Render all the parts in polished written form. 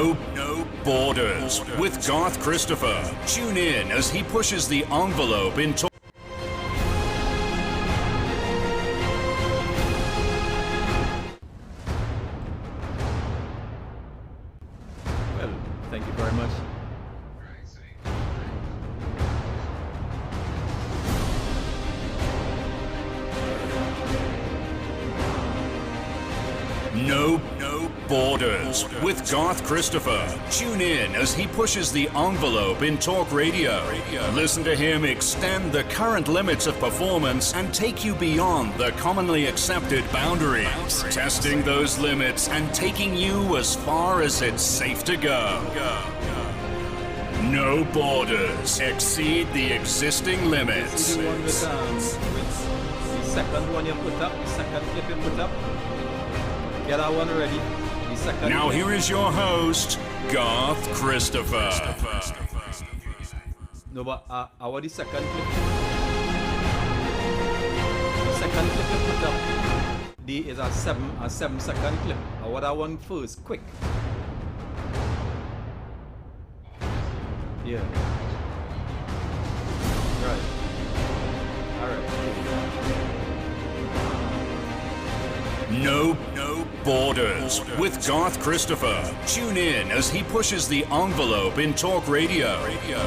No Borders with Garth Christopher. Tune in as he pushes the envelope in talk. Well, thank you very much. No Borders with Garth Christopher. Tune in as he pushes the envelope in talk radio. Listen to him extend the current limits of performance and take you beyond the commonly accepted boundaries, testing those limits and taking you as far as it's safe to go. No Borders. Exceed the existing limits. The one with the second one you put up, the second clip you put up. Get that one ready. The second Now clip. here is your host, Garth Christopher. No, but I want the second clip. The second clip you put up. Is a 7-second clip. I want that one first, quick. Yeah. Right. Alright. No Borders with Garth Christopher. Tune in as he pushes the envelope in talk radio.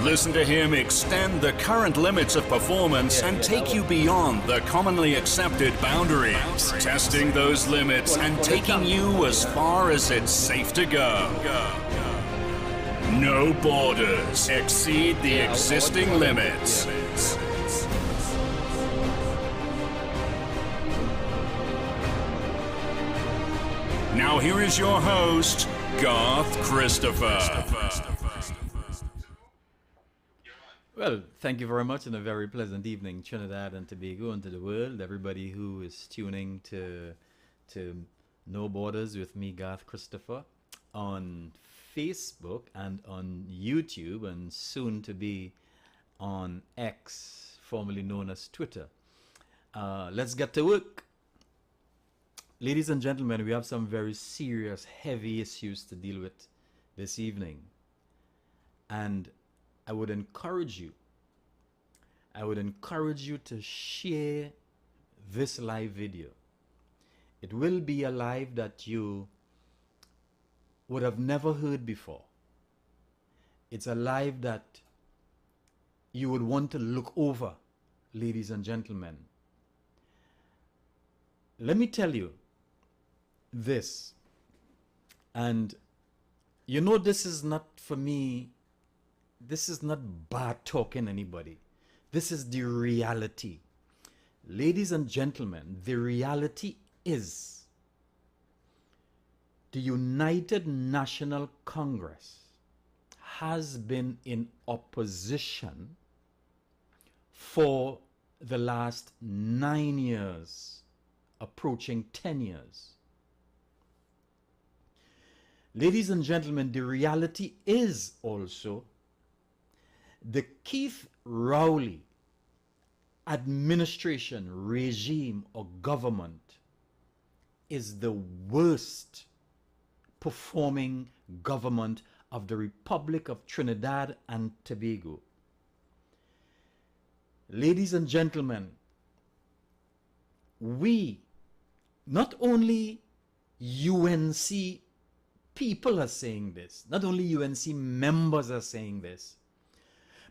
Listen to him extend the current limits of performance and take you beyond the commonly accepted boundaries, testing those limits and taking you as far as it's safe to go. No Borders. Exceed the existing limits. Now here is your host, Garth Christopher. Well, thank you very much and a very pleasant evening, Trinidad and Tobago and to the world. Everybody who is tuning to No Borders with me, Garth Christopher, on Facebook and on YouTube and soon to be on X, formerly known as Twitter. Let's get to work. Ladies and gentlemen, we have some very serious, heavy issues to deal with this evening. And I would encourage you to share this live video. It will be a live that you would have never heard before. It's a live that you would want to look over, ladies and gentlemen. Let me tell you this, and you know, this is not for me, this is not bad talking anybody. This is the reality. Ladies and gentlemen, the reality is the United National Congress has been in opposition for the last 9 years, approaching 10 years. Ladies and gentlemen, the reality is also the Keith Rowley administration, regime, or government is the worst performing government of the Republic of Trinidad and Tobago. Ladies and gentlemen, we, not only UNC people are saying this, not only UNC members are saying this,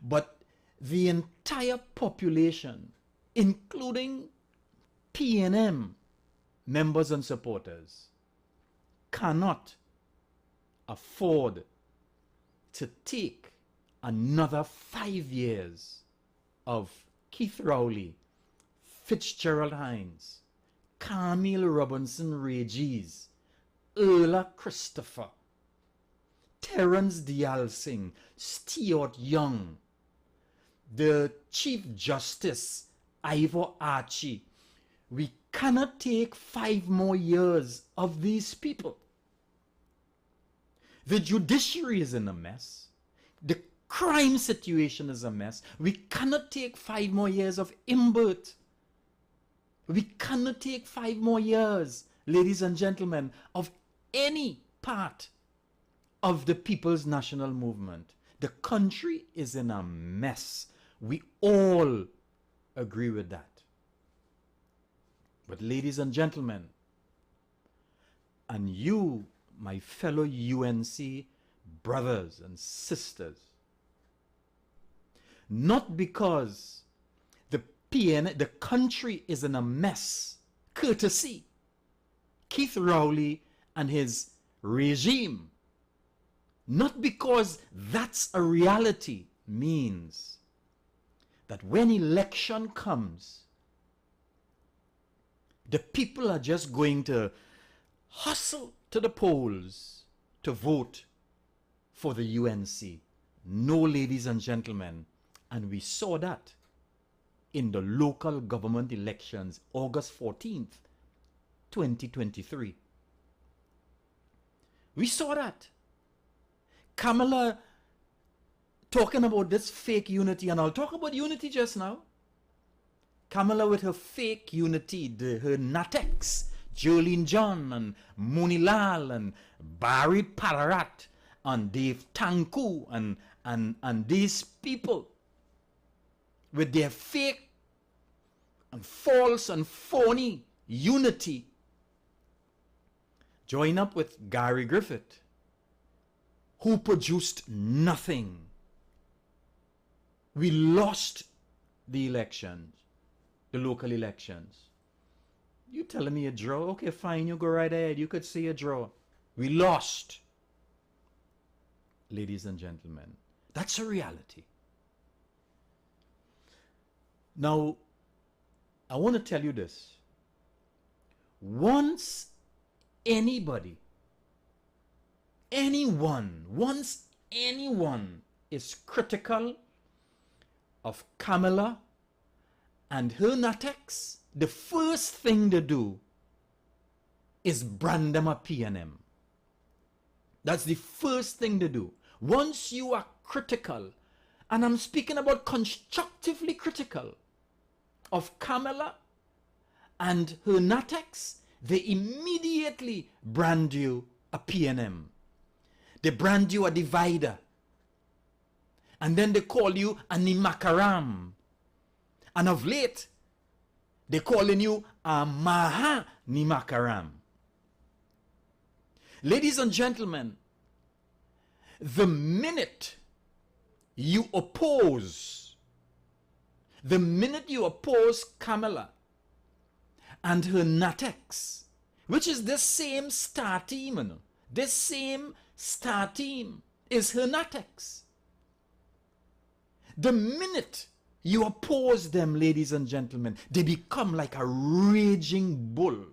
but the entire population, including PNM members and supporters, cannot afford to take another 5 years of Keith Rowley, Fitzgerald Hines, Camille Robinson Regis, Erla Christopher, Terence Dialsing, Stuart Young, the Chief Justice, Ivor Archie. We cannot take 5 more years of these people. The judiciary is in a mess. The crime situation is a mess. We cannot take 5 more years of Imbert. We cannot take 5 more years, ladies and gentlemen, of any part of the People's National Movement. The country is in a mess. We all agree with that. But ladies and gentlemen, and you, my fellow UNC brothers and sisters, not because the country is in a mess, courtesy Keith Rowley and his regime, not because that's a reality, means that when election comes, the people are just going to hustle to the polls to vote for the UNC. No, ladies and gentlemen. And we saw that in the local government elections, August 14th, 2023. We saw that. Kamala talking about this fake unity, and I'll talk about unity just now. Kamala with her fake unity, her Natex, Jolene John and Monilal and Barry Pararat and Dave Tanku and these people with their fake and false and phony unity join up with Gary Griffith, who produced nothing. We lost the elections, the local elections. You telling me a draw? Okay, fine, you go right ahead. You could say a draw. We lost. Ladies and gentlemen, that's a reality. Now, I want to tell you this. Once anyone is critical of Kamala and her Natex, the first thing they do is brand them a PNM. That's the first thing they do. Once you are critical, and I'm speaking about constructively critical of Kamala and her Natex, they immediately brand you a PNM. They brand you a divider. And then they call you a Nimakaram. And of late, they're calling you a Maha Nimakaram. Ladies and gentlemen, the minute you oppose Kamala and her Natex, which is this same star team, this same star team is her Natex. The minute you oppose them, ladies and gentlemen, they become like a raging bull.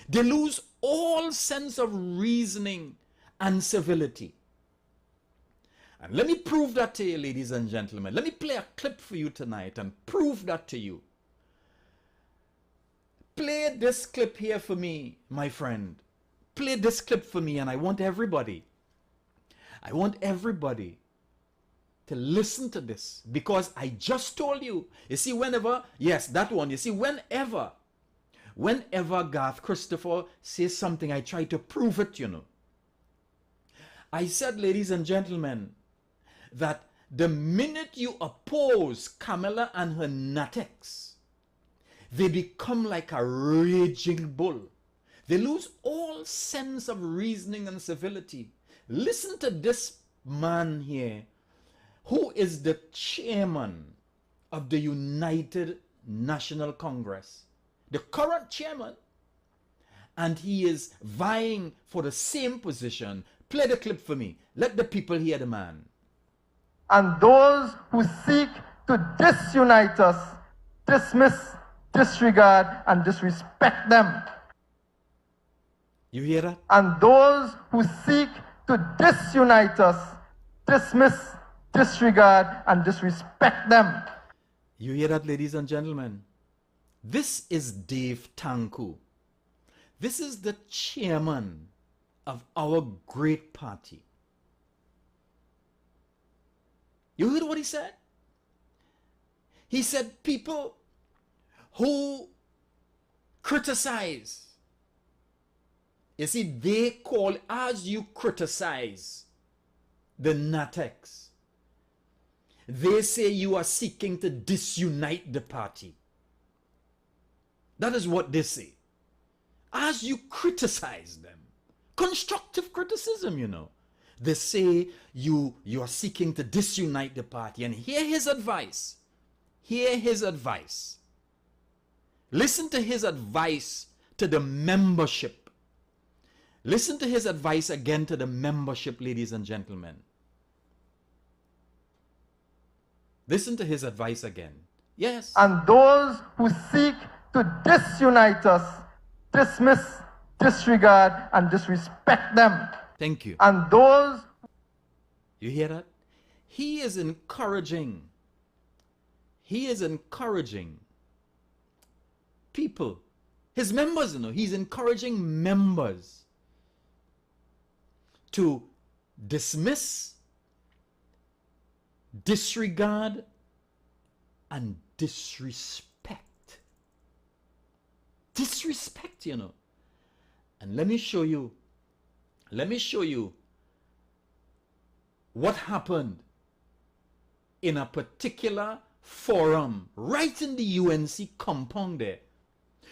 They lose all sense of reasoning and civility. And let me prove that to you, ladies and gentlemen. Let me play a clip for you tonight and prove that to you. Play this clip here for me, my friend. Play this clip for me, and I want everybody to listen to this, because I just told you. You see, whenever Garth Christopher says something, I try to prove it, you know. I said, ladies and gentlemen, that the minute you oppose Kamala and her Natex, they become like a raging bull. They lose all sense of reasoning and civility. Listen to this man here, who is the chairman of the United National Congress, the current chairman, and he is vying for the same position. Play the clip for me. Let the people hear the man. And those who seek to disunite us, dismiss, disregard, and disrespect them. You hear that? And those who seek to disunite us, dismiss, disregard, and disrespect them. You hear that, ladies and gentlemen? This is Dave Tanku. This is the chairman of our great party. You heard what he said? He said people who criticize You see, they call, as you criticize the Natex, they say you are seeking to disunite the party. That is what they say. As you criticize them, constructive criticism, you know, they say you are seeking to disunite the party. And hear his advice. Hear his advice. Listen to his advice to the membership. Listen to his advice again to the membership, ladies and gentlemen. Listen to his advice again. Yes. And those who seek to disunite us, dismiss, disregard, and disrespect them. Thank you. And those... You hear that? He is encouraging people, his members, you know, he's encouraging members to dismiss, disregard, and disrespect. Disrespect, you know. And let me show you what happened in a particular forum right in the UNC compound there.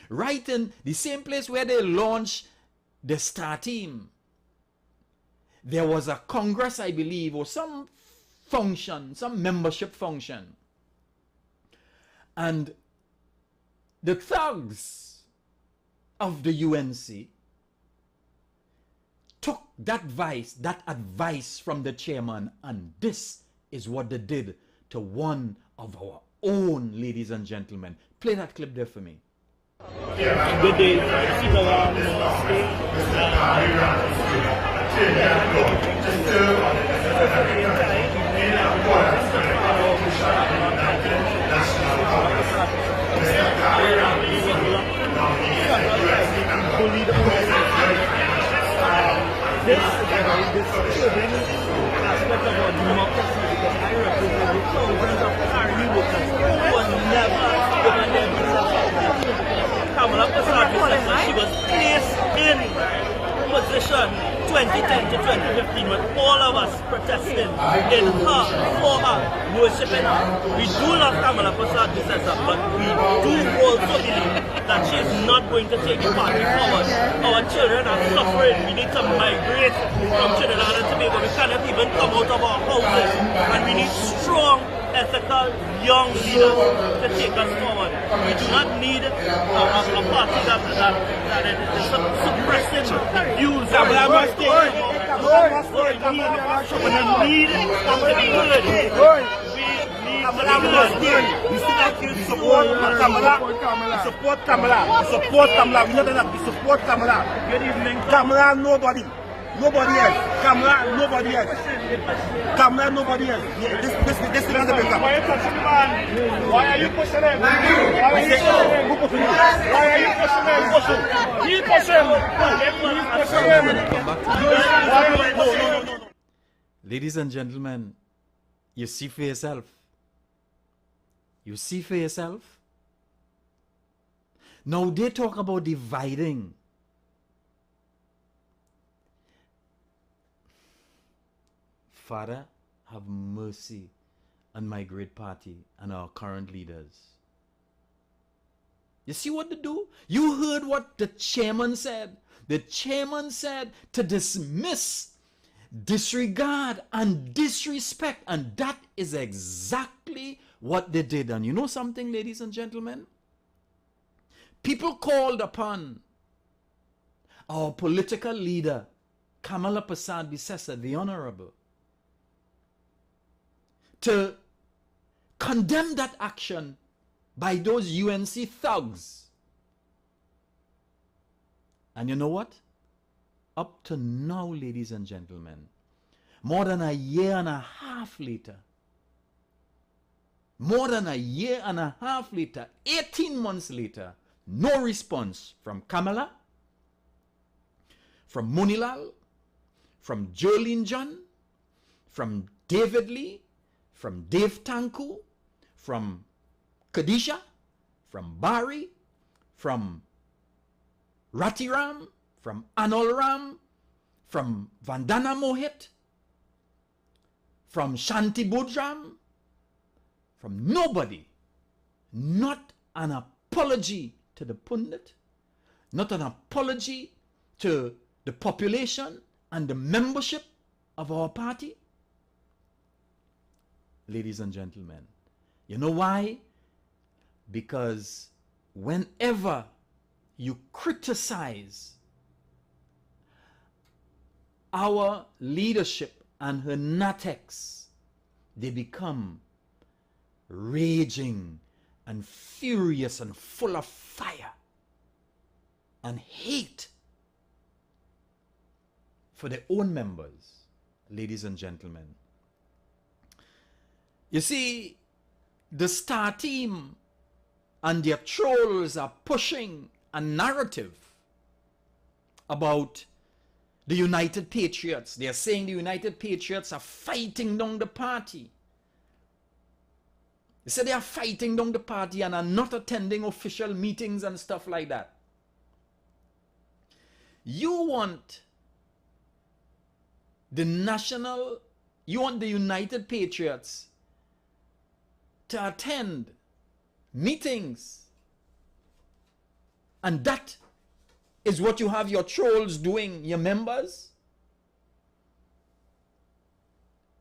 Right in the same place where they launched the STAR team. There was a congress, I believe, or some function, some membership function. And the thugs of the UNC took that advice from the chairman, and this is what they did to one of our own, ladies and gentlemen. Play that clip there for me. Good day. This children aspect of our democracy, because I represent the thousands of army workers who were never given their visa. Kamala persad-bisessar, she was placed in position 2010 to 2015 with all of us protesting in her, for her, worshipping her. We do love Kamala persad-bisessar, but we do also believe that she is not going to take the party forward. Our children are suffering. We need to migrate from Trinidad and Tobago. We cannot even come out of our houses. And we need strong, ethical, young leaders to take us forward. We do not need a party that is suppressing the views. We need to be good. We see that you support Kamala. We support Kamala. We support Kamala. We know that we support Kamala. Good evening. Kamala, nobody. Nobody else. Kamala, nobody else. Kamala, nobody else. This is not the breakup. Why are you touching the man? Why are you pushing him? Why are you pushing him? Why are you pushing him? He pushing him. No. Ladies and gentlemen, you see for yourself. You see for yourself. Now they talk about dividing. Father, have mercy on my great party and our current leaders. You see what they do? You heard what the chairman said. The chairman said to dismiss, disregard, and disrespect. And that is exactly what they did. And you know something, ladies and gentlemen? People called upon our political leader, Kamala persad-bisessar, the Honorable, to condemn that action by those UNC thugs. And you know what? Up to now, ladies and gentlemen, more than a year and a half later, 18 months later, no response from Kamala, from Munilal, from Jolene John, from David Lee, from Dave Tanku, from Kadisha, from Barry, from Ratiram, from Anol Ram, from Vandana Mohit, from Shanti Budram, from nobody. Not an apology to the pundit, not an apology to the population and the membership of our party. Ladies and gentlemen, you know why? Because whenever you criticize our leadership and her natex, they become raging and furious and full of fire and hate for their own members, ladies and gentlemen. You see, the star team and their trolls are pushing a narrative about the United Patriots. They are saying the United Patriots are fighting down the party. They say they are fighting down the party and are not attending official meetings and stuff like that. You want the United Patriots to attend meetings, and that is what you have your trolls doing, your members?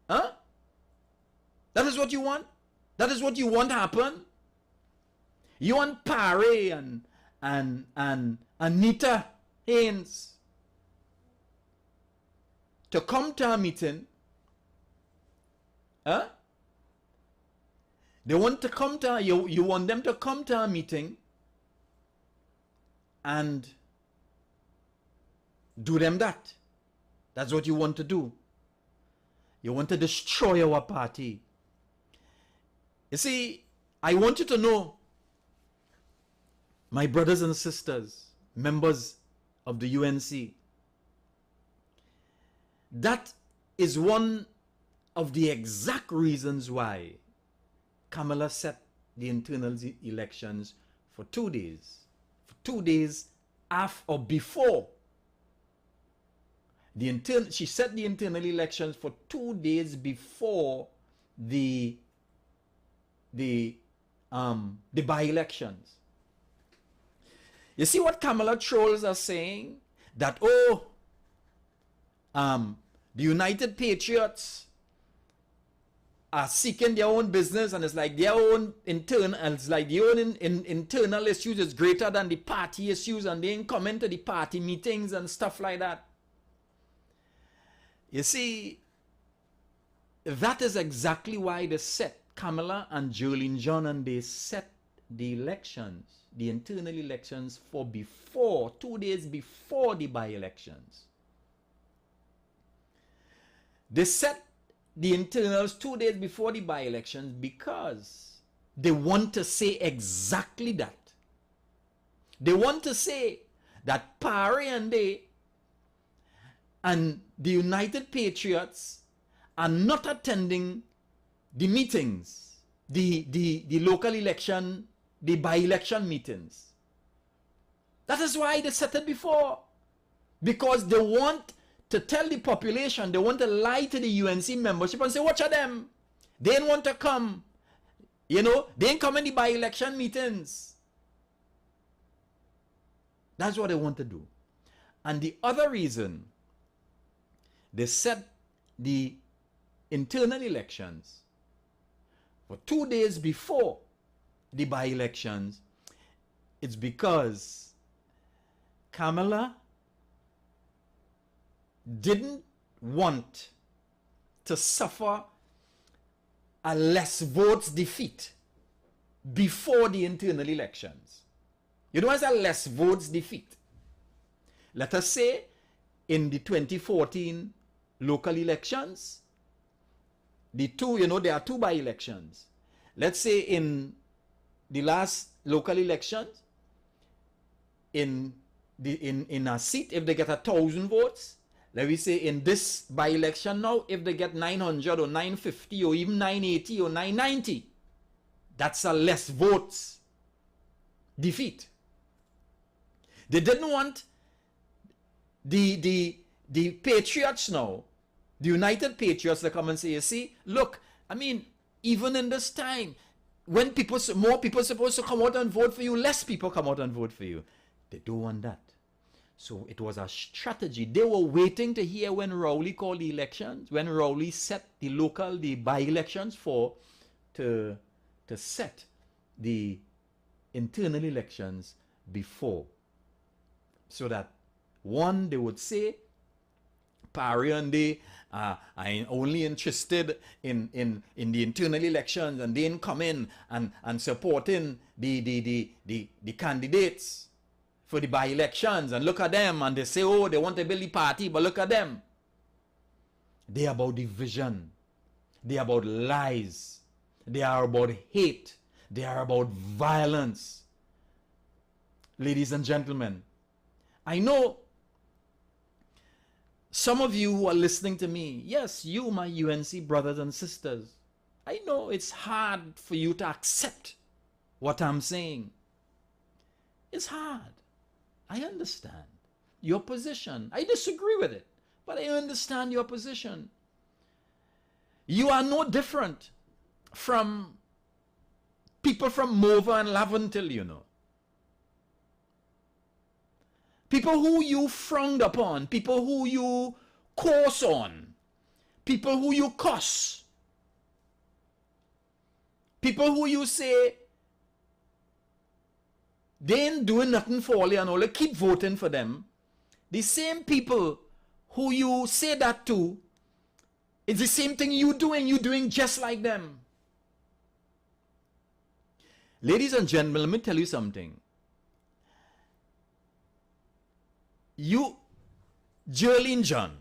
Huh? That is what you want? That is what you want to happen? You want Pare and Anita Haynes to come to a meeting? Huh? They want to come to you want them to come to a meeting and do them that. That's what you want to do. You want to destroy our party. You see, I want you to know, my brothers and sisters, members of the UNC, that is one of the exact reasons why Kamala set the internal elections for 2 days. For 2 days after or before. She set the internal elections for 2 days before the by-elections. You see what Kamala trolls are saying? That, the United Patriots are seeking their own business, and it's like their own internal, it's like their own internal issues is greater than the party issues, and they ain't coming to the party meetings and stuff like that. You see, that is exactly why they set Kamala and Jolene John, and they set the elections, the internal elections, for 2 days before the by-elections. They set the internals 2 days before the by-elections because they want to say exactly that. They want to say that Pare and they and the United Patriots are not attending the meetings, the local election, the by-election meetings. That is why they set it before. Because they want to tell the population, they want to lie to the UNC membership and say, watch at them. They ain't want to come. You know, they ain't come in the by-election meetings. That's what they want to do. And the other reason they set the internal elections for 2 days before the by-elections, it's because Kamala didn't want to suffer a less votes defeat before the internal elections. You know what's a less votes defeat? Let us say in the 2014 local elections, there are two by-elections. Let's say in the last local elections, in a seat, if they get 1,000 votes, let me say in this by-election now, if they get 900 or 950 or even 980 or 990, that's a less votes defeat. They didn't want the patriots now, the United Patriots, they come and say, you see, look, I mean, even in this time, when more people are supposed to come out and vote for you, less people come out and vote for you. They don't want that. So it was a strategy. They were waiting to hear when Rowley called the elections, when Rowley set the by-elections to set the internal elections before. So that, one, they would say, Parry and they are only interested in the internal elections, and then come in and supporting the candidates for the by-elections, and look at them, and they say, oh, they want to build the party, but look at them. They are about division. They are about lies. They are about hate. They are about violence. Ladies and gentlemen, I know some of you who are listening to me, yes, you, my UNC brothers and sisters, I know it's hard for you to accept what I'm saying. It's hard. I understand your position. I disagree with it, but I understand your position. You are no different from people from Mova and Laventille, you know. People who you frowned upon, people who you course on, people who you cuss, people who you say they ain't doing nothing for you and all, keep voting for them. The same people who you say that to, it's the same thing you're doing just like them. Ladies and gentlemen, let me tell you something. Jerlin John,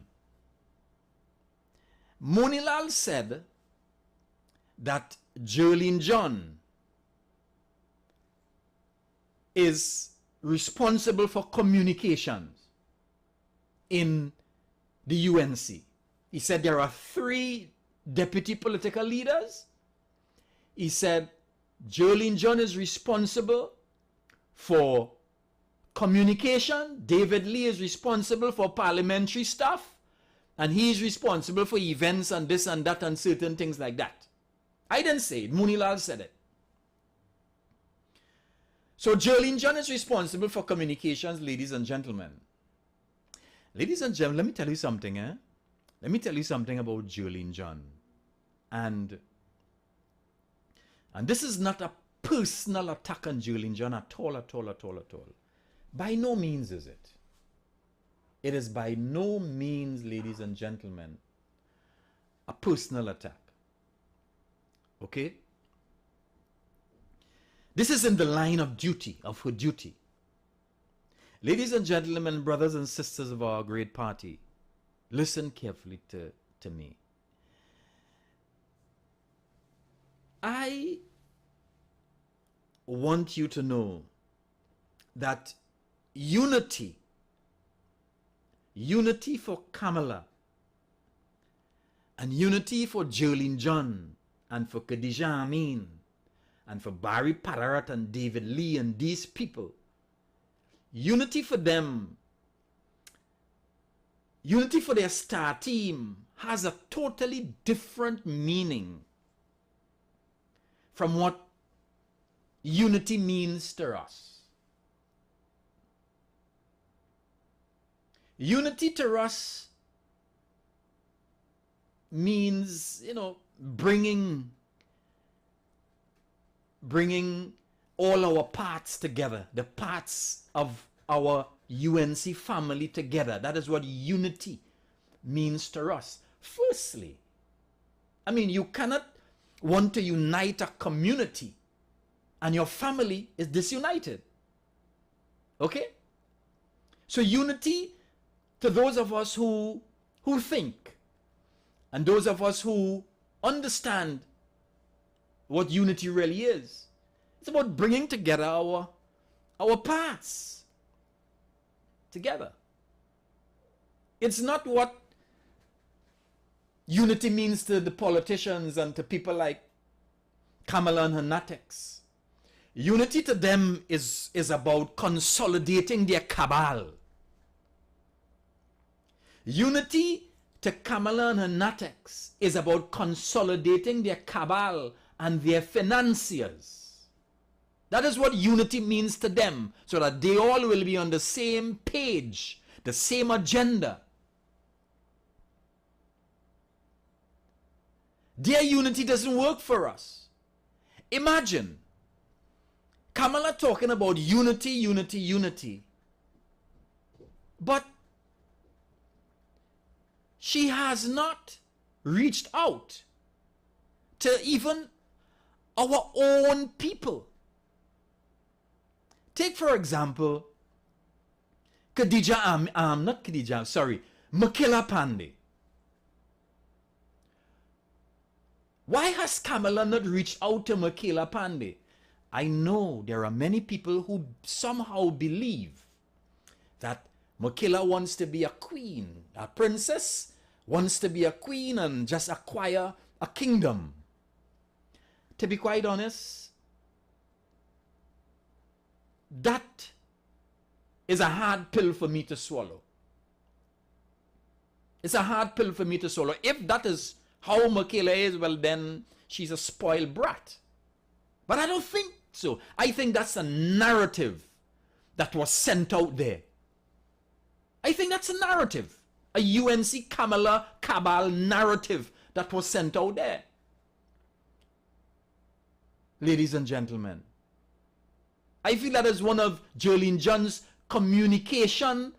Monilal said that Jerlin John is responsible for communications in the UNC. He said there are 3 deputy political leaders. He said Jerlin John is responsible for communication. David Lee is responsible for parliamentary stuff. And he's responsible for events and this and that and certain things like that. I didn't say it. Munilal said it. So Jerlin John is responsible for communications, ladies and gentlemen. Ladies and gentlemen, let me tell you something, Let me tell you something about Jerlin John. And this is not a personal attack on Jerlin John at all. By no means is it. It is by no means, ladies and gentlemen, a personal attack. Okay? This is in the line of duty, of her duty. Ladies and gentlemen, brothers and sisters of our great party, listen carefully to me. I want you to know that unity for Kamala and unity for Jerlin John and for Khadija Amin and for Barry Pararat and David Lee and these people, unity for them, unity for their star team has a totally different meaning from what unity means to us. Unity to us means, bringing all our parts together, the parts of our UNC family together. That is what unity means to us. Firstly, you cannot want to unite a community and your family is disunited. Okay? So unity, to those of us who think and those of us who understand what unity really is, it's about bringing together our parts together. It's not what unity means to the politicians and to people like Kamala and her natics. Unity to them is about consolidating their cabal. Unity to Kamala and her Natex is about consolidating their cabal and their financiers. That is what unity means to them, so that they all will be on the same page, the same agenda. Their unity doesn't work for us. Imagine Kamala talking about unity, unity, unity. But she has not reached out to even our own people. Take, for example, Makila Pandey. Why has Kamala not reached out to Makila Pandey? I know there are many people who somehow believe that Makila wants to be a queen, a princess, wants to be a queen and just acquire a kingdom. To be quite honest, that is a hard pill for me to swallow. It's a hard pill for me to swallow. If that is how Makila is, well then she's a spoiled brat. But I don't think so. I think that's a narrative that was sent out there. I think that's a narrative. A UNC Kamala Cabal narrative that was sent out there. Ladies and gentlemen, I feel that is one of Jolene John's communication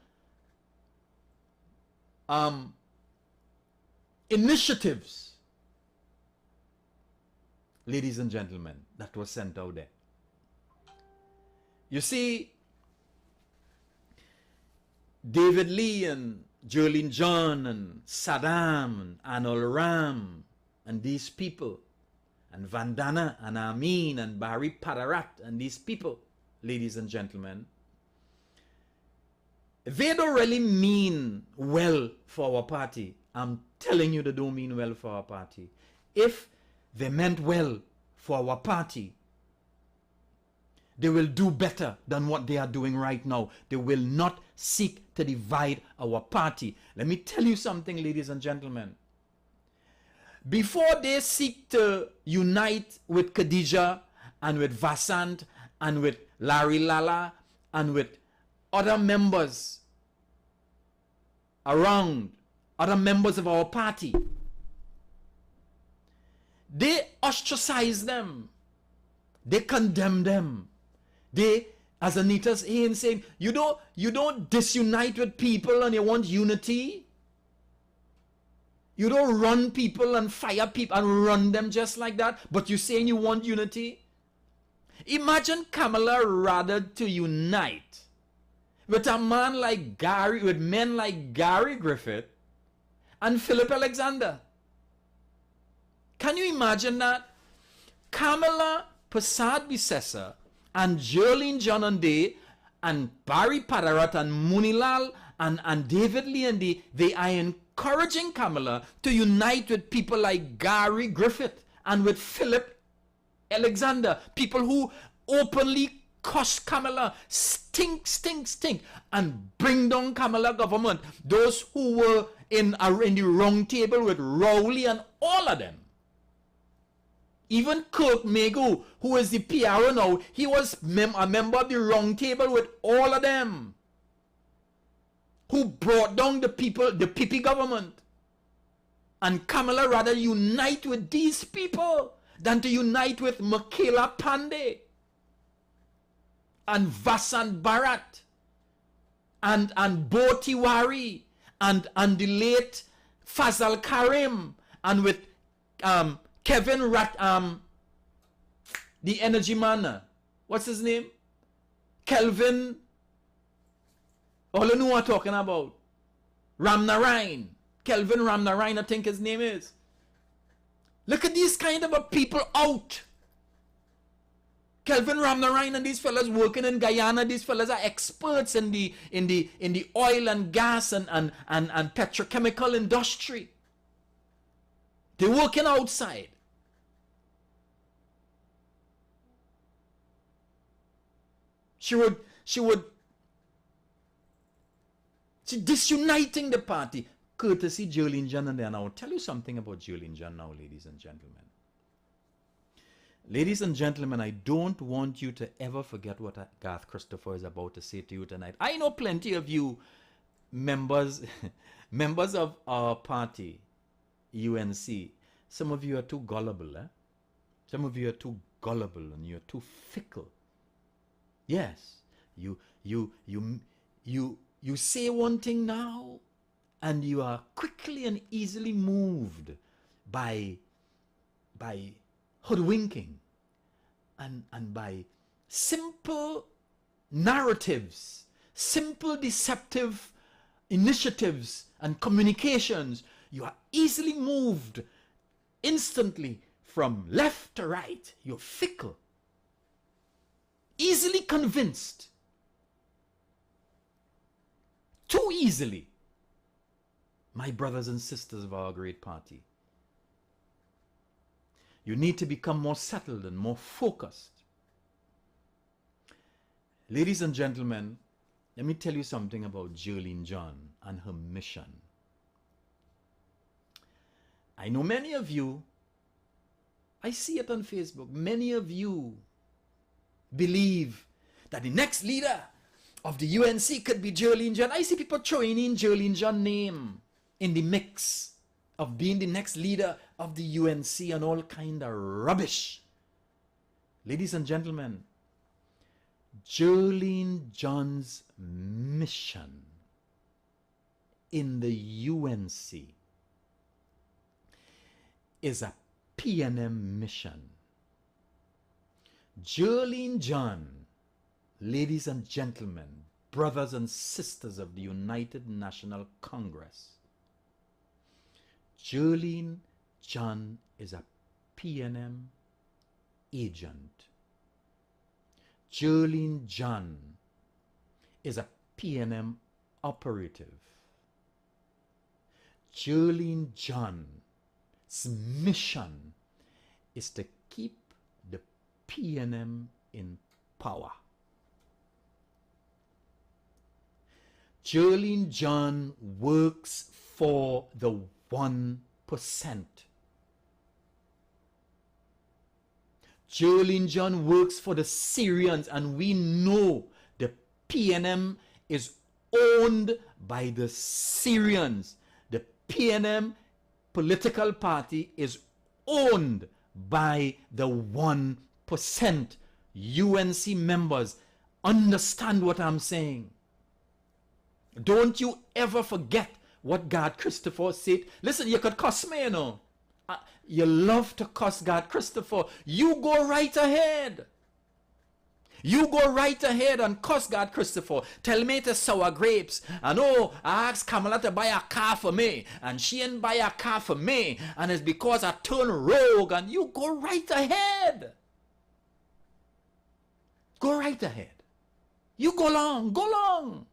initiatives. Ladies and gentlemen, that was sent out there. You see, David Lee and Jolene John and Saddam and Anol Ram and these people, and Vandana and Amin and Barry Padarat and these people, ladies and gentlemen, they don't really mean well for our party. I'm telling you, they don't mean well for our party. If they meant well for our party, they will do better than what they are doing right now. They will not seek to divide our party. Let me tell you something, ladies and gentlemen. Before they seek to unite with Khadija and with Vasant and with Larry Lala and with other members around, other members of our party, they ostracize them. They condemn them. They, as Anita's saying, you don't disunite with people and you want unity. You don't run people and fire people and run them just like that, but you're saying you want unity. Imagine Kamala rather to unite with a man like Gary, with men like Gary Griffith and Philip Alexander. Can you imagine that? Kamala Persad-Bisessar and Jolene John and Day and Barry Padarat and Munilal and David Lee and they are encouraging Kamala to unite with people like Gary Griffith and with Philip Alexander, people who openly cuss Kamala, stink, and bring down Kamala government. Those who were in the wrong table with Rowley and all of them. Even Kirk Megu, who is the PRO now, he was a member of the wrong table with all of them. Who brought down the people, the PP government. And Kamala rather unite with these people than to unite with Makila Pandey and Vasant Bharat and Bo Tiwari and the late Fazal Karim and with Kevin the energy man, what's his name? Kelvin, all you know what I'm talking about. Ramnarayan, Kelvin Ramnarayan, I think his name is. Look at these kind of people out. Kelvin Ramnarayan and these fellas working in Guyana, these fellas are experts in the oil and gas and petrochemical industry. They're working outside. She's disuniting the party. courtesy Jolene John, and then I'll tell you something about Jolene John now, ladies and gentlemen. Ladies and gentlemen, I don't want you to ever forget what Garth Christopher is about to say to you tonight. I know plenty of you members of our party, UNC. Some of you are too gullible, eh? Some of you are too gullible and you're too fickle. Yes, you say one thing now, and you are quickly and easily moved by hoodwinking and by simple narratives, simple deceptive initiatives and communications. You are easily moved instantly from left to right. You're fickle, easily convinced, too easily. My brothers and sisters of our great party, you need to become more settled and more focused. Ladies and gentlemen, let me tell you something about Jolene John and her mission. I know many of you, I see it on Facebook, many of you believe that the next leader of the UNC could be Jolene John. I see people throwing in Jolene John's name in the mix of being the next leader of the UNC and all kind of rubbish. Ladies and gentlemen, Jolene John's mission in the UNC is a PNM mission. Jolene John, ladies and gentlemen, brothers and sisters of the United National Congress, Jolene John is a PNM agent. Jolene John is a PNM operative. Jolene John's mission is to keep the PNM in power. Jolene John works for the 1%. Jolene John works for the Syrians, and we know the PNM is owned by the Syrians. The PNM political party is owned by the 1%. UNC members, understand what I'm saying. Don't you ever forget what Garth Christopher said. Listen, you could cuss me, you know. You love to cuss Garth Christopher. You go right ahead. You go right ahead and cuss Garth Christopher. Tell me to sour grapes. And oh, I asked Kamala to buy a car for me, and she didn't buy a car for me, and it's because I turned rogue. And you go right ahead. Go right ahead. You go long, go long.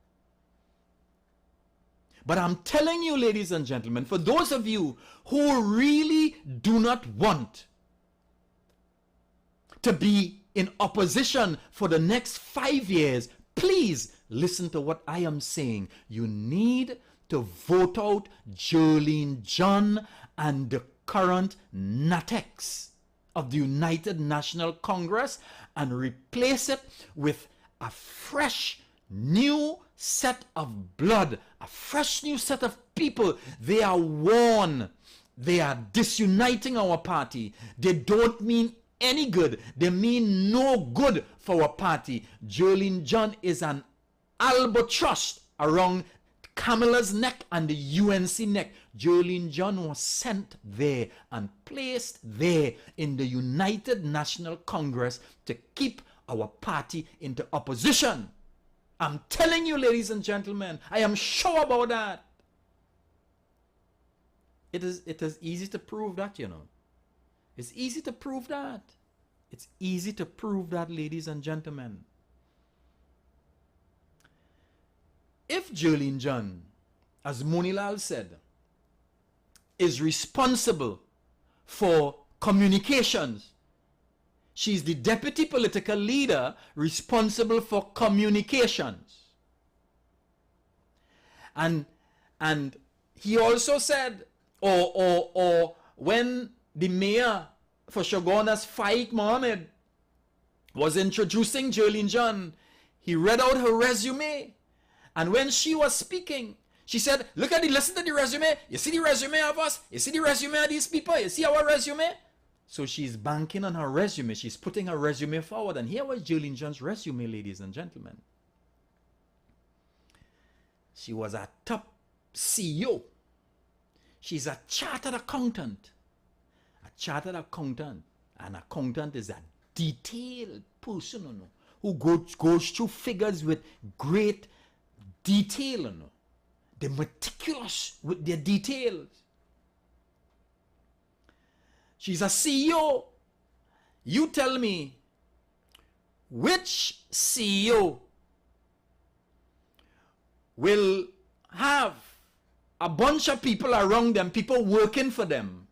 But I'm telling you, ladies and gentlemen, for those of you who really do not want to be in opposition for the next 5 years, please listen to what I am saying. You need to vote out Jolene John and the current NATEX of the United National Congress and replace it with a fresh, new set of blood, a fresh new set of people. They are worn. They are disuniting our party. They don't mean any good. They mean no good for our party. Jolene John is an albatross around Kamala's neck and the UNC neck. Jolene John was sent there and placed there in the United National Congress to keep our party into opposition. I'm telling you, ladies and gentlemen, I am sure about that. It is easy to prove that, you know. It's easy to prove that. It's easy to prove that, ladies and gentlemen. If Jolene John, as Monilal said, is responsible for communications, she's the deputy political leader responsible for communications. And he also said, or when the mayor for Shogunas, Faik Mohammed, was introducing Jolene John, he read out her resume. And when she was speaking, she said, listen to the resume. You see the resume of us? You see the resume of these people? You see our resume? So she's banking on her resume. She's putting her resume forward. And here was Jolene John's resume, ladies and gentlemen. She was a top CEO. She's a chartered accountant. A chartered accountant. An accountant is a detailed person, who goes through figures with great detail. They're meticulous with their details. She's a CEO. You tell me, which CEO will have a bunch of people around them, people working for them,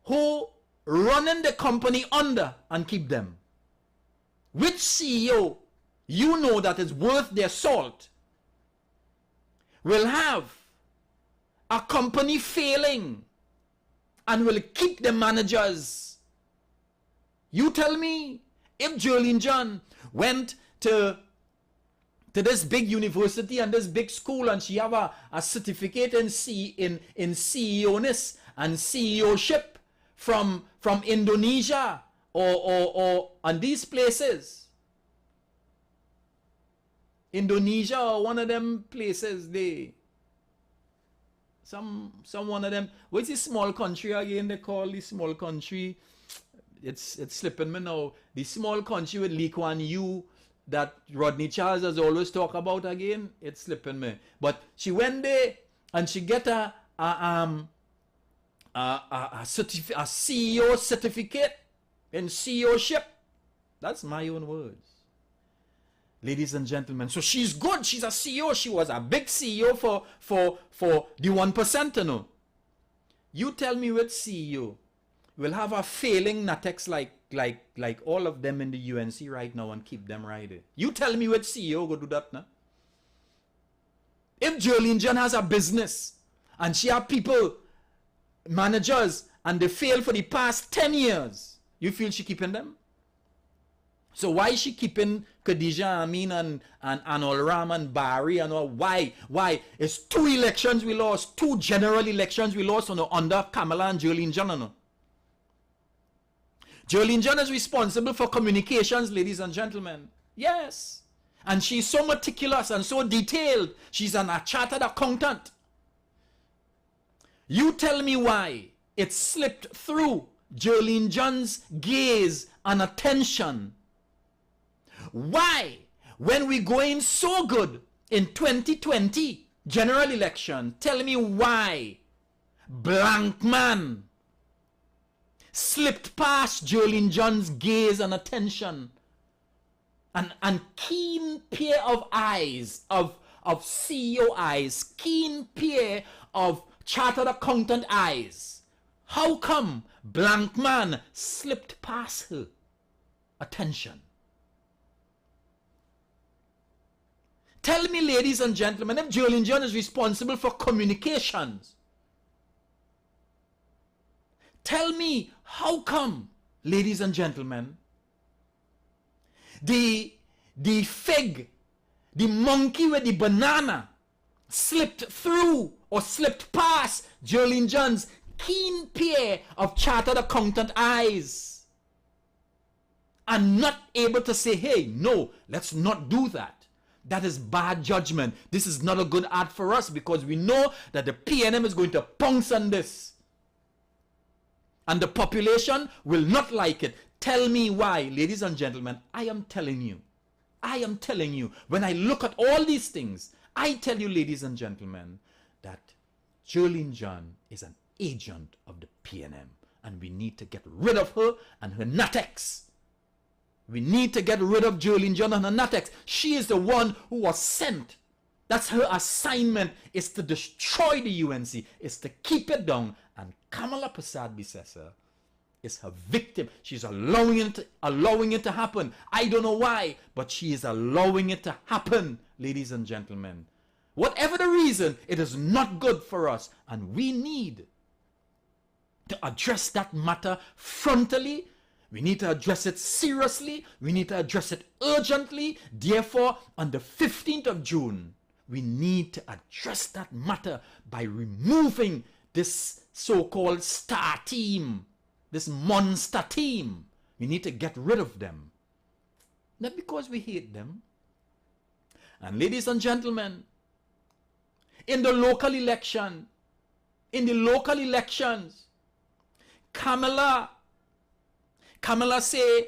who running the company under and keep them? Which CEO you know that is worth their salt will have a company failing and will keep the managers? You tell me, if Jolene John went to this big university and this big school and she have a certificate in CEO-ness and CEO-ship from Indonesia or and these places, Indonesia or one of them places, some one of them, what's the small country again they call the small country? It's slipping me now. The small country with Lee Kuan Yew that Rodney Charles has always talked about again, it's slipping me. But she went there and she get a CEO certificate in CEO-ship. That's my own words, ladies and gentlemen. So she's good. She's a CEO. She was a big CEO for the 1%, You tell me which CEO will have a failing Natex like all of them in the UNC right now and keep them right there. You tell me which CEO go do that now. If Jolene John has a business and she have people, managers, and they fail for the past 10 years, you feel she keeping them? So why is she keeping Khadija Amin and Anol Ram and Barry and all? Why? It's 2 elections we lost, 2 general elections we lost under Kamala and Jolene John. Jolene John is responsible for communications, ladies and gentlemen. Yes. And she's so meticulous and so detailed. She's a chartered accountant. You tell me why it slipped through Jolene John's gaze and attention. Why, when we going so good in 2020 general election, tell me why blank man slipped past Jolene John's gaze and attention, and keen pair of eyes, of CEO eyes, keen pair of chartered accountant eyes. How come blank man slipped past her attention? Tell me, ladies and gentlemen, if Jolene John is responsible for communications, tell me, how come, ladies and gentlemen, the fig, the monkey with the banana, slipped through or slipped past Jolene John's keen pair of chartered accountant eyes and not able to say, hey, no, let's not do that. That is bad judgment. This is not a good ad for us because we know that the PNM is going to pounce on this. And the population will not like it. Tell me why, ladies and gentlemen. I am telling you. When I look at all these things, I tell you, ladies and gentlemen, that Jolene John is an agent of the PNM. And we need to get rid of her and her Natex. We need to get rid of Jolene John and her Natex. She is the one who was sent. That's her assignment, is to destroy the UNC, is to keep it down. And Kamala Persad-Bisessar is her victim. She's allowing it to happen. I don't know why, but she is allowing it to happen, ladies and gentlemen. Whatever the reason, it is not good for us. And we need to address that matter frontally. We need to address it seriously. We need to address it urgently. Therefore, on the 15th of June, we need to address that matter by removing this so-called star team, this monster team. We need to get rid of them. Not because we hate them. And ladies and gentlemen, in the local elections, Kamala say,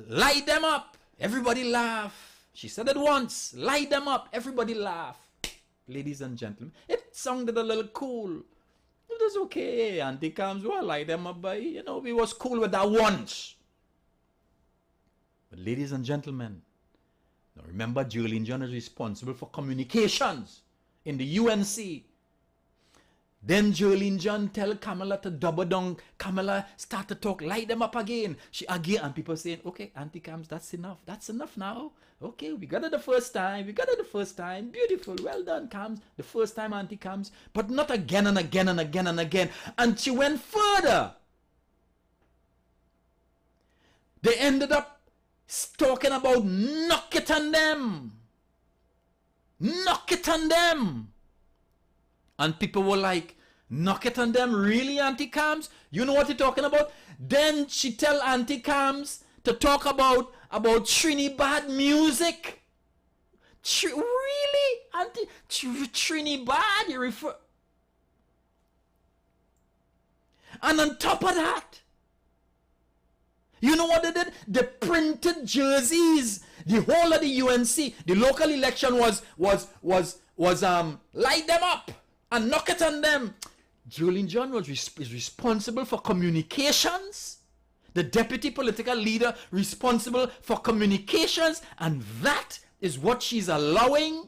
light them up. Everybody laugh. She said it once, light them up. Everybody laugh. Ladies and gentlemen, it sounded a little cool. It was okay. Auntie Cams, well, light them up by, we was cool with that once. But ladies and gentlemen, now remember, Jolene John is responsible for communications in the UNC. Then Jolene John tell Kamala to double down. Kamala start to talk, light them up again. She again, and people saying, okay, Auntie Cams, that's enough. That's enough now. Okay, we got it the first time. Beautiful. Well done, Cams. The first time, Auntie Cams. But not again and again and again and again. And she went further. They ended up talking about knock it on them. Knock it on them. And people were like, knock it on them? Really, Auntie Cams? You know what you're talking about? Then she tell Auntie Cams to talk about Trinidad music. Really? Auntie, Trinidad? You refer... And on top of that, you know what they did? They printed jerseys. The whole of the UNC, the local election was light them up and knock it on them. Jolene John is responsible for communications. The deputy political leader responsible for communications, and that is what she's allowing.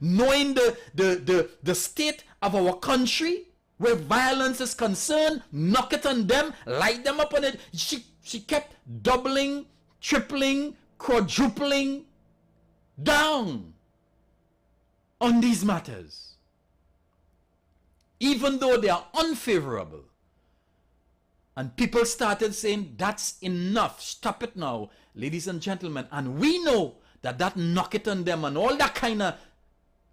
Knowing the state of our country, where violence is concerned, knock it on them, light them up on it. She kept doubling, tripling, quadrupling down on these matters, even though they are unfavorable. And people started saying, that's enough, stop it now, ladies and gentlemen. And we know that knock it on them and all that kind of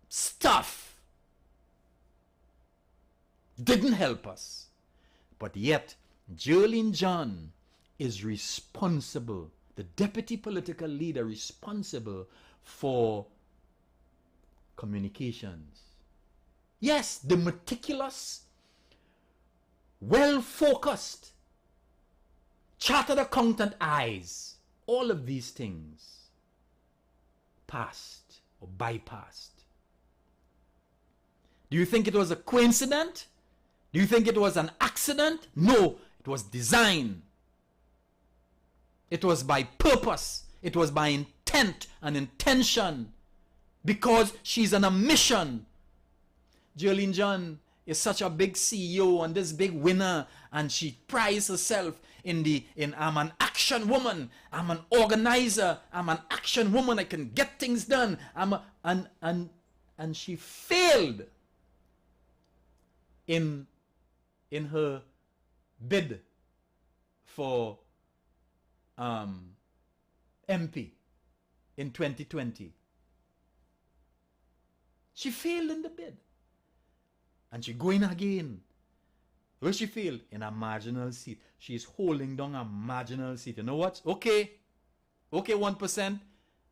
stuff didn't help us. But yet, Jolene John is responsible, the deputy political leader responsible for communications. Yes, the meticulous, well-focused, chartered accountant eyes, all of these things passed or bypassed. Do you think it was a coincidence? Do you think it was an accident? No, it was design. It was by purpose. It was by intent and intention, because she's on a mission. Jolene John is such a big CEO and this big winner, and she prides herself in I'm an action woman, I'm an organizer, I'm an action woman, I can get things done. And she failed in her bid for MP in 2020. She failed in the bid. And she going again. Where she failed? In a marginal seat. She's holding down a marginal seat. You know what? Okay, 1%.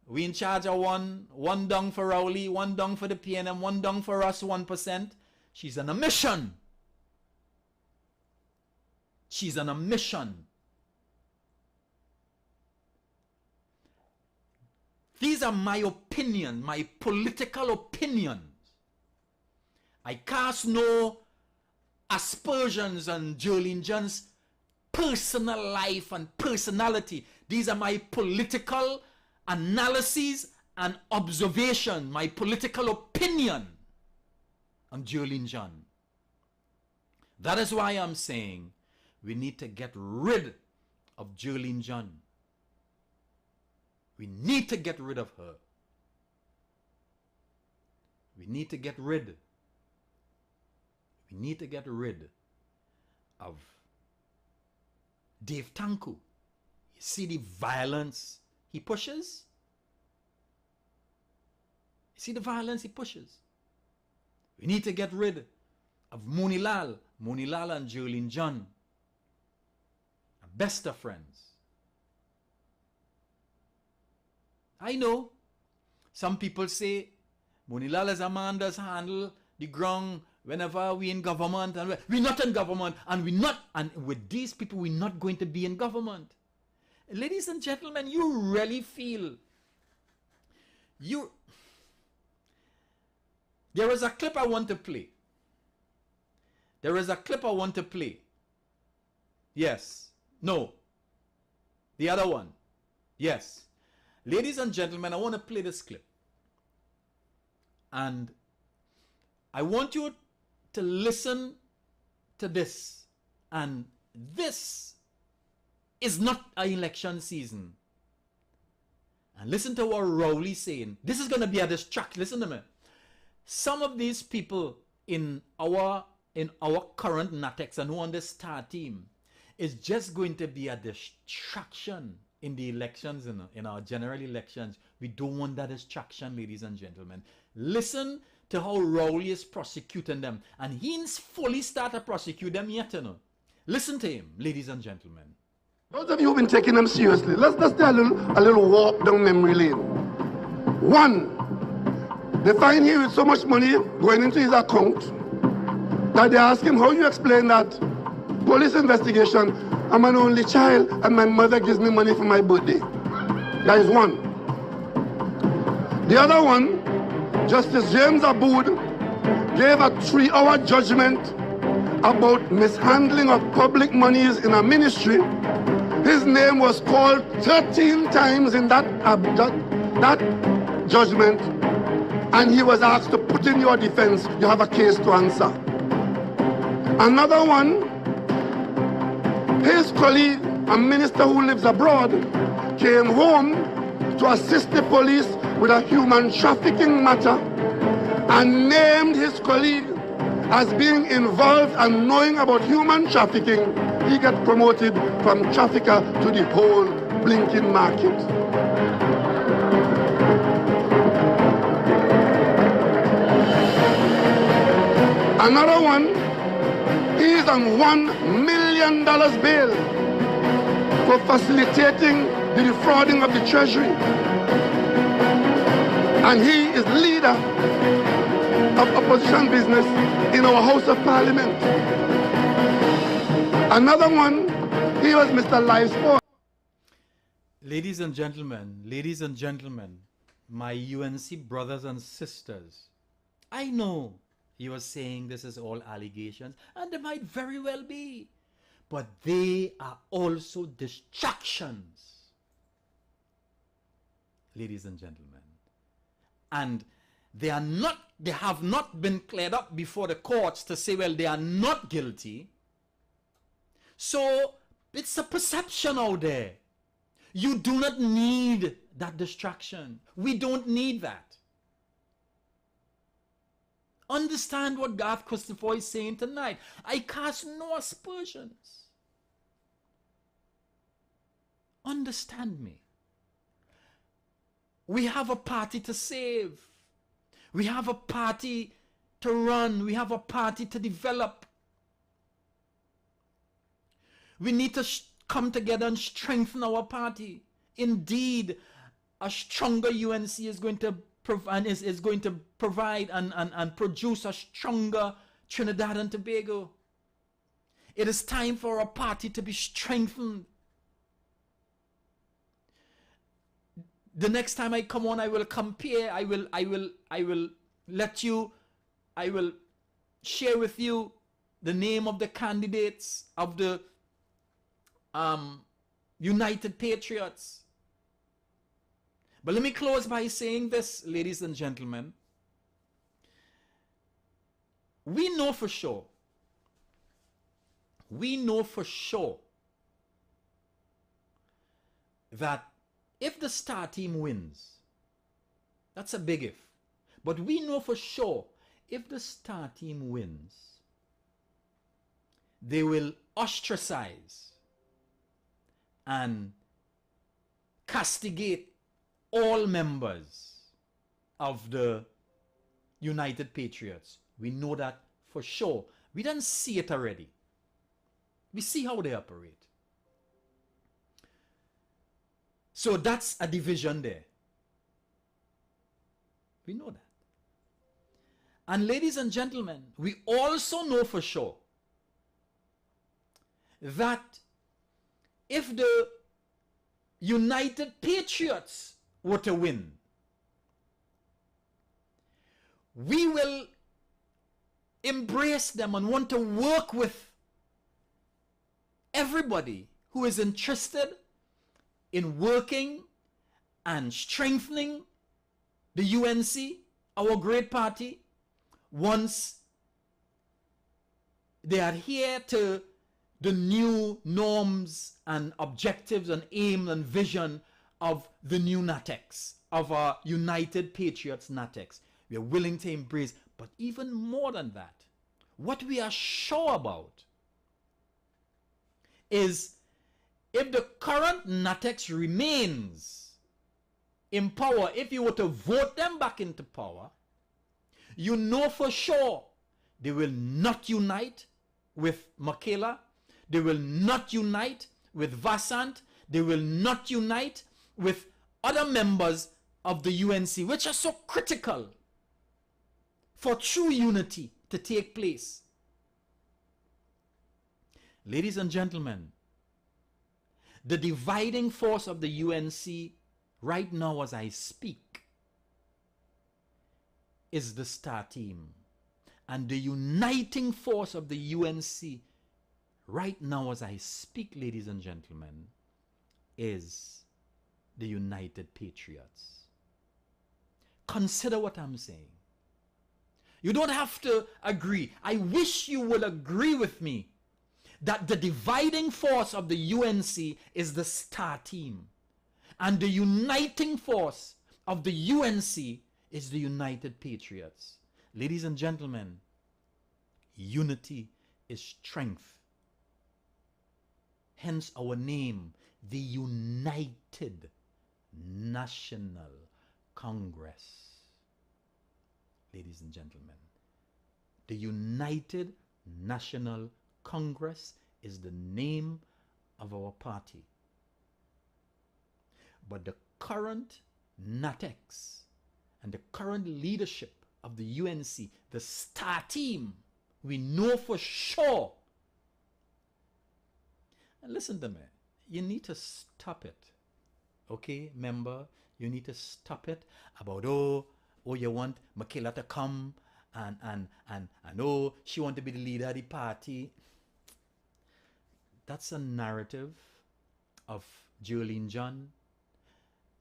We in charge of one down for Rowley, one down for the PNM, one down for us, 1%. She's on a mission. She's on a mission. These are my opinion, my political opinions. I cast no aspersions on Jolene John's personal life and personality. These are my political analyses and observation, my political opinion on Jolene John. That is why I'm saying we need to get rid of Jolene John. We need to get rid of her. We need to get rid. We need to get rid of Dave Tanku. You see the violence he pushes? You see the violence he pushes? We need to get rid of Munilal and Jolene John, best of friends. I know some people say Munilal is a man does handle the ground whenever we in government, and we're not in government, and with these people we're not going to be in government. Ladies and gentlemen, you really feel there is a clip I want to play. Yes. No. The other one. Yes. Ladies and gentlemen, I want to play this clip. And I want you to listen to this. And this is not an election season. And listen to what Rowley's saying. This is going to be a distraction. Listen to me. Some of these people in our current NATEX and who on the star team is just going to be a distraction in the elections, in our general elections. We don't want that distraction, ladies and gentlemen. Listen to how Rowley is prosecuting them. And he's fully started to prosecute them yet, Listen to him, ladies and gentlemen. Those of you who've been taking them seriously, let's just do a little walk down memory lane. One, they find him with so much money going into his account that they ask him, how you explain that? Police investigation, I'm an only child and my mother gives me money for my birthday. That is one. The other one, Justice James Abood gave a 3-hour judgment about mishandling of public monies in a ministry. His name was called 13 times in that judgment, and he was asked to put in your defense. You have a case to answer. Another one, his colleague, a minister who lives abroad, came home to assist the police with a human trafficking matter and named his colleague as being involved and knowing about human trafficking. He got promoted from trafficker to the whole blinking market. Another one, he is on $1 million bail for facilitating the defrauding of the Treasury. And he is leader of opposition business in our House of Parliament. Another one, he was Mr. Live Sport. Ladies and gentlemen, my UNC brothers and sisters, I know you are saying this is all allegations, and they might very well be, but they are also distractions, ladies and gentlemen. And they have not been cleared up before the courts to say, well, they are not guilty. So it's a perception out there. You do not need that distraction. We don't need that. Understand what Garth Christopher is saying tonight. I cast no aspersions. Understand me. We have a party to save. We have a party to run. We have a party to develop. We need to come together and strengthen our party. Indeed, a stronger UNC is going to provide and produce a stronger Trinidad and Tobago. It is time for our party to be strengthened. The next time I come on, I will compare. I will share with you the name of the candidates of the United Patriots. But let me close by saying this, ladies and gentlemen. We know for sure that if the star team wins, that's a big if. But we know for sure, if the star team wins, they will ostracize and castigate all members of the United Patriots. We know that for sure. We don't see it already. We see how they operate. So that's a division there. We know that. And ladies and gentlemen, we also know for sure that if the United Patriots were to win, we will embrace them and want to work with everybody who is interested in working and strengthening the UNC, our great party, once they adhere to the new norms and objectives and aim and vision of the new NATEX, of our United Patriots NATEX. We are willing to embrace, but even more than that, what we are sure about is if the current NATEX remains in power, if you were to vote them back into power, you know for sure they will not unite with Michaela, they will not unite with Vassant, they will not unite with other members of the UNC, which are so critical for true unity to take place. Ladies and gentlemen, the dividing force of the UNC right now as I speak is the star team. And the uniting force of the UNC right now as I speak, ladies and gentlemen, is the United Patriots. Consider what I'm saying. You don't have to agree. I wish you would agree with me that the dividing force of the UNC is the star team. And the uniting force of the UNC is the United Patriots. Ladies and gentlemen, unity is strength. Hence our name, the United National Congress. Ladies and gentlemen, the United National Congress is the name of our party. But the current NATEX and the current leadership of the UNC, the star team, we know for sure. And listen to me, you need to stop it. Okay, member, you need to stop it about, oh, you want Michaela to come and oh, she want to be the leader of the party. That's a narrative of Jolene John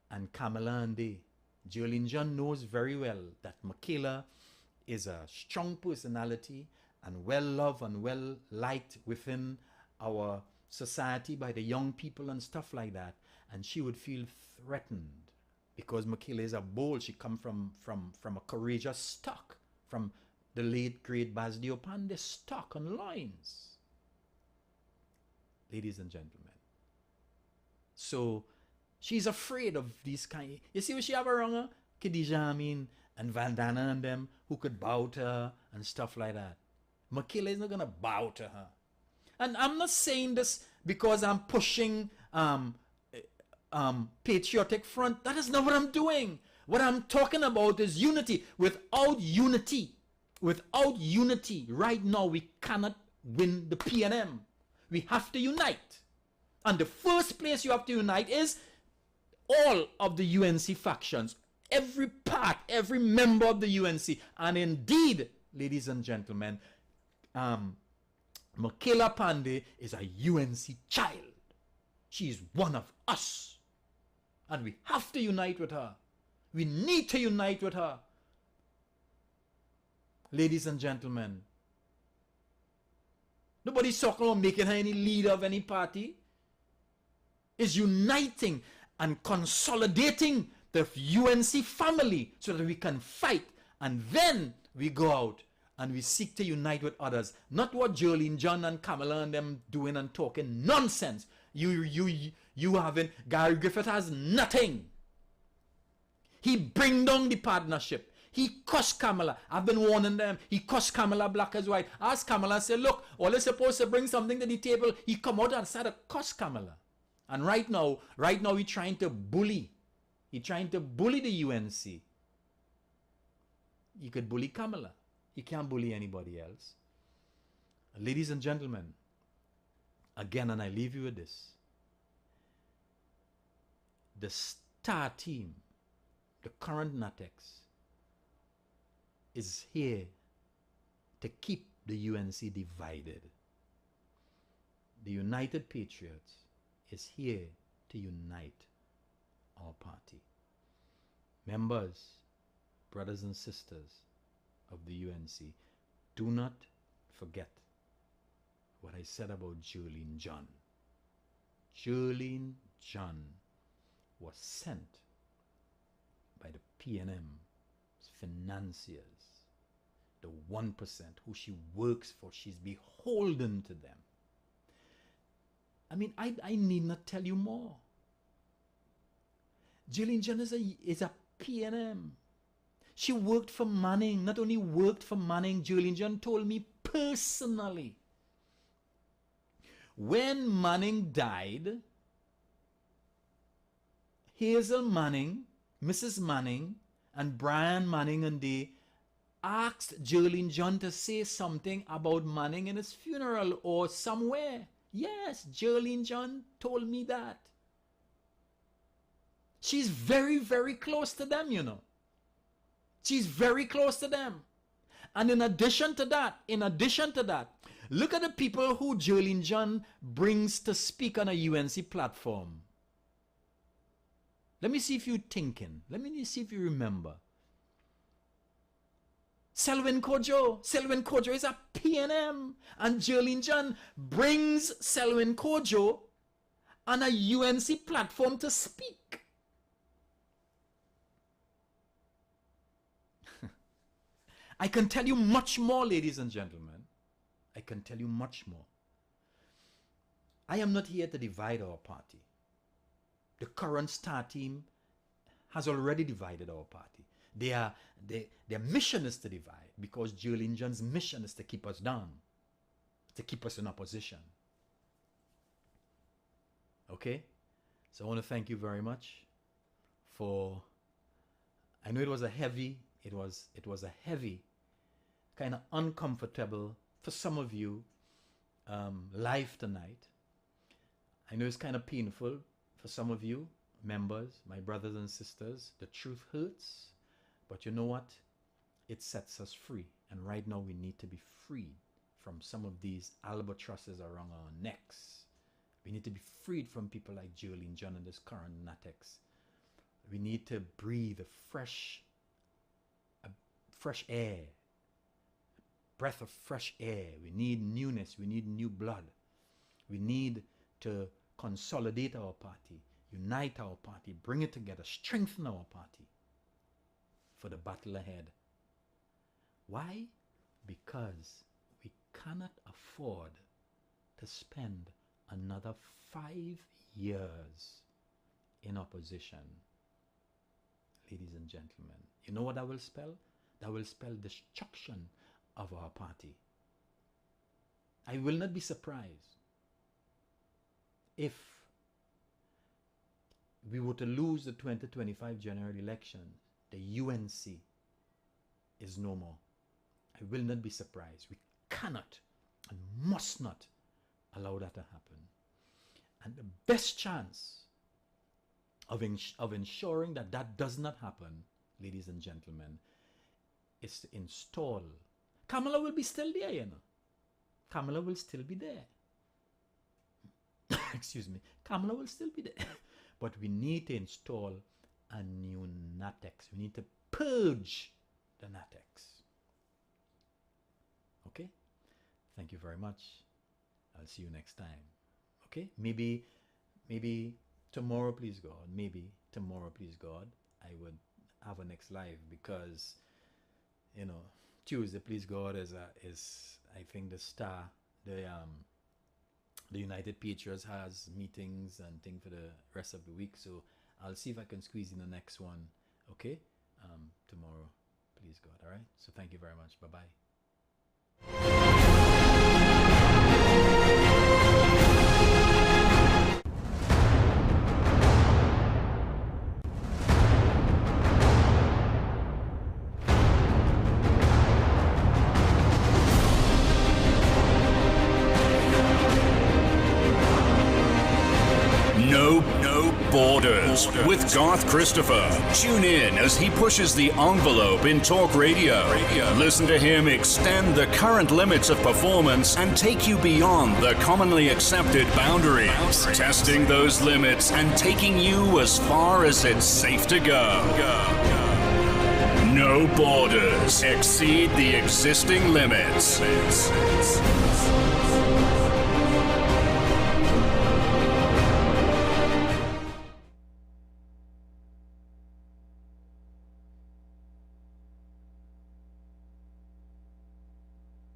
and Kamala Ande. Jolene John knows very well that Michaela is a strong personality and well loved and well liked within our society by the young people and stuff like that. And she would feel threatened because Michaela is a bold. She come from a courageous stock, from the late great Basdio Pandey stock and lines. Ladies and gentlemen. So she's afraid of these kind. You see what she have around her? Khadija Amin and Vandana and them who could bow to her and stuff like that. Michaela is not going to bow to her. And I'm not saying this because I'm pushing patriotic front. That is not what I'm doing. What I'm talking about is unity. Without unity, right now we cannot win the PNM. We have to unite. And the first place you have to unite is all of the UNC factions. Every part, every member of the UNC. And indeed, ladies and gentlemen, Michaela Pandey is a UNC child. She is one of us. And we have to unite with her. We need to unite with her. Ladies and gentlemen, nobody's talking about making her any leader of any party. It's uniting and consolidating the UNC family so that we can fight And then we go out and we seek to unite with others. Not what Jolene John and Kamala and them doing and talking nonsense. You haven't. Gary Griffith has nothing. He bring down the partnership. He cussed Kamala. I've been warning them. He cussed Kamala black as white. Ask Kamala, say, look, all they're supposed to bring something to the table. He come out and start to cuss Kamala. And right now, he's trying to bully. He's trying to bully the UNC. You could bully Kamala. You can't bully anybody else. Ladies and gentlemen, again, and I leave you with this. The star team, the current Natex, is here to keep the UNC divided. The United Patriots is here to unite our party. Members, brothers and sisters of the UNC, do not forget what I said about Jolene John. Jolene John was sent by the PNM's financiers, the 1% who she works for. She's beholden to them. I mean, I need not tell you more. Jolene John is a PNM. She worked for Manning. Not only worked for Manning, Jolene John told me personally. When Manning died, Hazel Manning, Mrs. Manning, and Brian Manning and they asked Jolene John to say something about Manning in his funeral or somewhere. Yes, Jolene John told me that. She's very, very close to them, you know. She's very close to them. And in addition to that, look at the people who Jolene John brings to speak on a UNC platform. Let me see if you're thinking. Let me see if you remember. Selwyn Kojo. Selwyn Kojo is a PNM. And Jolene John brings Selwyn Kojo on a UNC platform to speak. I can tell you much more, ladies and gentlemen. I can tell you much more. I am not here to divide our party. The current star team has already divided our party. Their mission is to divide because Jolene John's mission is to keep us down, to keep us in opposition. Okay? So I want to thank you very much for, I know it was a heavy, kind of uncomfortable for some of you live tonight. I know it's kind of painful for some of you members, my brothers and sisters. The truth hurts, but you know what? It sets us free. And right now we need to be freed from some of these albatrosses around our necks. We need to be freed from people like Jolene John and this current Natex. We need to breathe a fresh air, breath of fresh air. We need newness. We need new blood. We need to consolidate our party, unite our party, bring it together, strengthen our party for the battle ahead. Why? Because we cannot afford to spend another 5 years in opposition. Ladies and gentlemen, you know what that will spell? That will spell destruction of our party. I will not be surprised if we were to lose the 2025 general election. The UNC is no more. I will not be surprised. We cannot and must not allow that to happen. And the best chance of ensuring that that does not happen, ladies and gentlemen, is to install. Kamala will be still there, you know. Kamala will still be there. Excuse me. Kamala will still be there. But we need to install a new Natex. We need to purge the Natex. Okay? Thank you very much. I'll see you next time. Okay? Maybe tomorrow, please God. Maybe tomorrow, please God, I would have a next live because Tuesday, please God, is I think the star. The United Patriots has meetings and thing for the rest of the week, so I'll see if I can squeeze in the next one. Okay, tomorrow, please God. All right. So thank you very much. Bye bye. No borders with Garth Christopher. Tune in as he pushes the envelope in talk radio. Listen to him extend the current limits of performance and take you beyond the commonly accepted boundaries, testing those limits and taking you as far as it's safe to go. No borders exceed the existing limits.